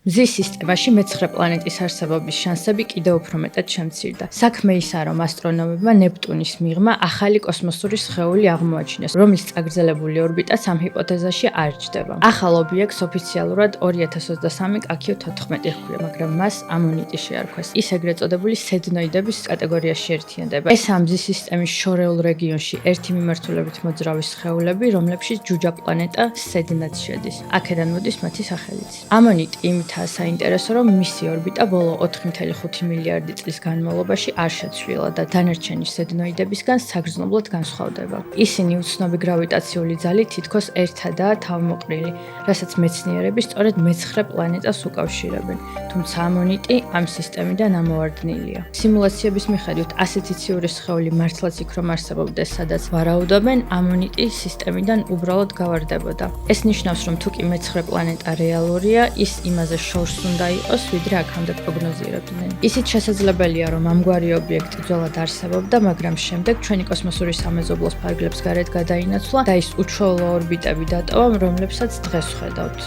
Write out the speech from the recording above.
მზის სისტემაში მე-9 პლანეტის არსებობის შანსები კიდევ უფრო მეტად შემცირდა. საქმე ისაა, რომ ასტრონომებმა ნეპტუნის მიღმა ახალი კოსმოსური სხეული აღმოაჩინეს, რომლის წაგრძელებული ორბიტაც ამ ჰიპოთეზაში არ ჯდება. ახალ ობიექტს ოფიციალურად 2023 კაქიო-14 ჰქვია, მაგრამ მას ამონიტი შეარქვეს. ის ეგრეთ წოდებული სედნოიდების კატეგორიაში ერთიანდება. ეს ამ მზის სისტემის შორეულ რეგიონში ერთი მიმართულებით მოძრავი სხეულები, რომლებშიც ჯუჯა პლანეტა სედნაც შედის. აქედან მოდის მათი სახელიც. ამონიტი იმითაა საინტერესო, რომ მისი ორბიტა ბოლო 4.5 მილიარდი წლის განმავლობაში არ შეცვლილა და დანარჩენი სედნოიდებისგან საგრძნობლად განსხვავდება. ისინი უცნობი გრავიტაციული ძალით თითქოს ერთადაა თავმოყრილი, რასაც მეცნიერები სწორედ მე-9 პლანეტას უკავშირებენ, თუმცა ამონიტი ამ სისტემიდან ამოვარდნილია. სიმულაციების მიხედვით ასეთი ციური სხეული მართლაც იქ რომ არსებობდეს, სადაც ვარაუდობენ, ამონიტი სისტემიდან უბრალოდ გავარდებოდა. ეს ნიშნავს, რომ თუკი მე-9 პლანეტა რეალურია, ის იმაზე შორს უნდა იყოს, ვიდრე აქამდე პროგნოზირებდნენ. ისიც შესაძლებელია, რომ ამგვარი ობიექტი ძველად არსებობდა, მაგრამ შემდეგ ჩვენი კოსმოსური სამეზობლოს ფარგლებს გარეთ გადაინაცვლა და ის უჩვეულო ორბიტები დატოვა, რომლებსაც დღეს ვხედავთ.